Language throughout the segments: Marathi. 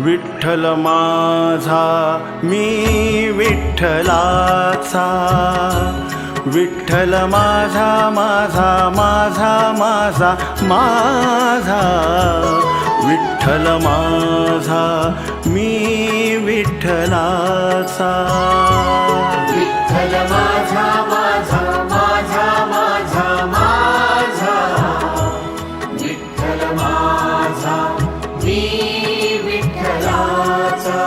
विठ्ठल माझा मी विठ्ठलाचा, विठ्ठल माझा माझा माझा माझा माझा, विठ्ठल माझा मी विठ्ठलाचा, विठ्ठल माझा माझा माझा माझा माझा, विठ्ठल माझा मी विठ्ठलाचा,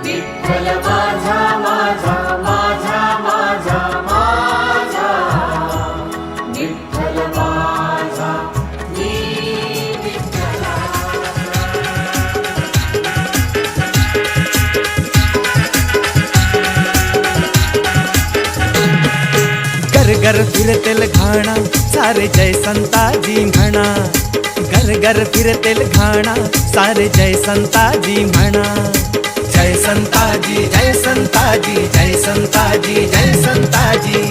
विठ्ठल माझा माझा माझा माझा माझा, विठ्ठल माझा मी घर घर फिरतेल घाणा सारे जय संताजी म्हणा, घर घर फिरतेल घाणा सारे जय संताजी म्हणा, जय संताजी जय संताजी जय संताजी जय संताजी।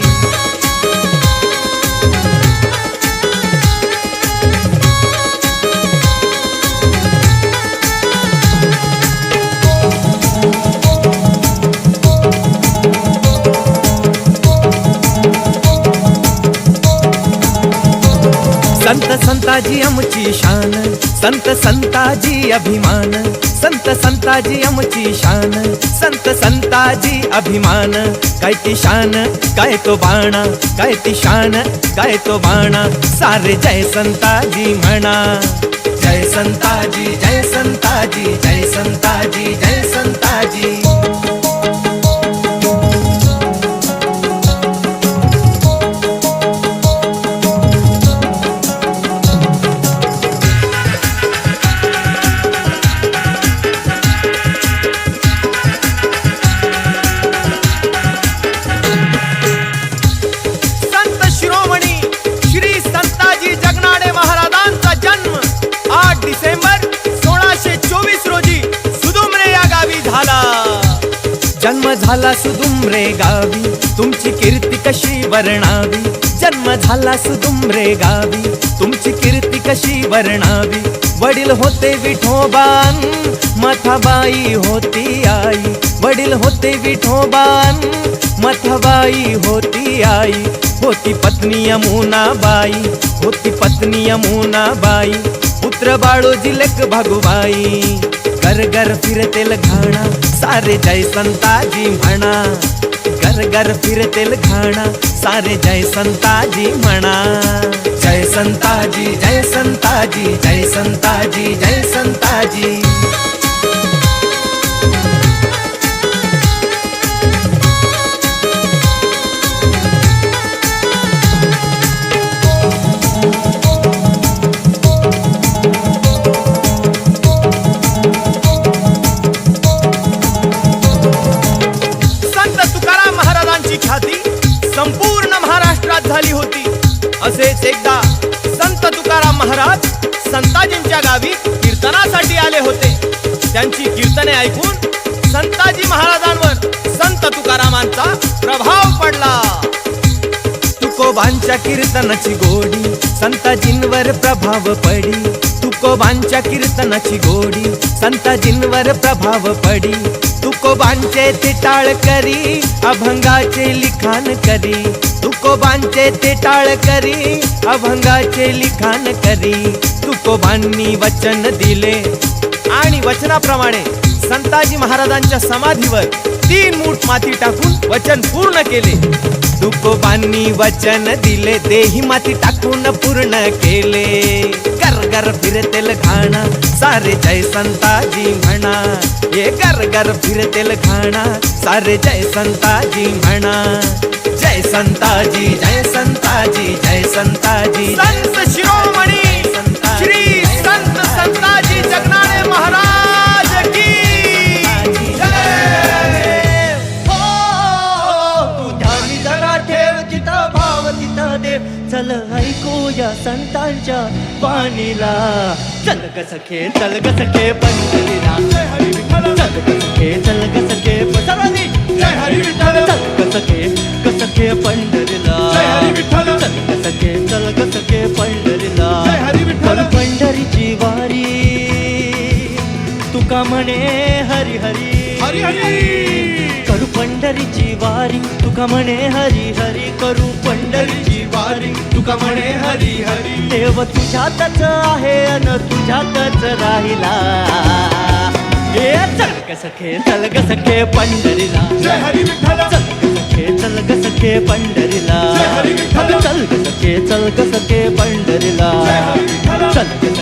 संत संताजी आमची शान, संत संताजी अभिमान, संत संताजी आमची शान, संत संताजी अभिमान। काय ती शान काय तो बाणा, काय ती शान काय तो बाणा, सारे जय संताजी म्हणा, जय संताजी जय संताजी जय संताजी जय संताजी। जन्म झाला सुदुमरे गावी, तुमची कीर्ती कशी वर्णावी, जन्म झाला सुदुमरे गावी, तुमची कीर्ती कशी वर्णावी। वडील होते विठोबान, मथाबाई होती आई, वडील होते विठोबान, मथाबाई होती आई, होती पत्नी यमुनाबाई, होती पत्नी यमुनाबाई, पुत्र बाळोजी लेक भागुबाई। घर घर फिरतेल घाणा सारे जय संताजी म्हणा, घर घर फिरतेल घाणा सारे जय संताजी म्हणा, जय संताजी जय संताजी जय संताजी जय संताजी। संपूर्ण महाराष्ट्रात झाली होती। असेच एकदा संत तुकाराम महाराज संताजींच्या गावी कीर्तनासाठी आले होते। त्यांची कीर्तने ऐकून संताजी महाराजांवर संत तुकारामांचा प्रभाव पडला। तुकोबांच्या कीर्तनाची गोडी संताजींवर प्रभाव पडी, तुकोबांच्या कीर्तनाची गोडी संताजींवर प्रभाव पडी। तुकोबांचे ते टाळ करी अभंगाचे लिखाण करी, तुकोबांचे ते टाळ करी अभंगाचे लिखाण करी। तुकोबांनी वचन दिले आणि वचनाप्रमाणे संताजी महाराजांच्या समाधीवर 3 मूठ माती टाकून वचन पूर्ण केले। तुकोबांनी वचन दिले, देही माती टाकून पूर्ण केले। घर घर फिरतेल घाणा सारे जय संताजी म्हणा, ये घर घर फिरतेल घाणा सारे जय संताजी म्हणा, जय संताजी जय संताजी जय संताजी। संत शिरोमणी श्री संत संताजी जगनाळे महाराज की जय। तू ध्यानी जरा ठेव, जिथं भाव तिथं देव, चल ऐकूया संतांच्या वाणीला। चल ग सखे चल ग सखे पंढरीला, चल ग सखे चल ग सखे चल ग सखे पंढरीला, चल ग सखे पंढरीला। पण पंढरीची वारी तू तुका म्हणे हरी हरी हरी हरी करू पंढरीची वारी तुका म्हणे हरी हरी करू पंढरीची वारी तुका म्हणे हरी हरी देव तुझ्यातच आहे अन तुझ्यातच राहिला ए चल ग सखे चल ग सखे पंढरीला जय हरी विठ्ठल चल ग सखे पंढरीला जय हरी विठ्ठल चल ग सखे पंढरीला जय हरी विठ्ठल चल ग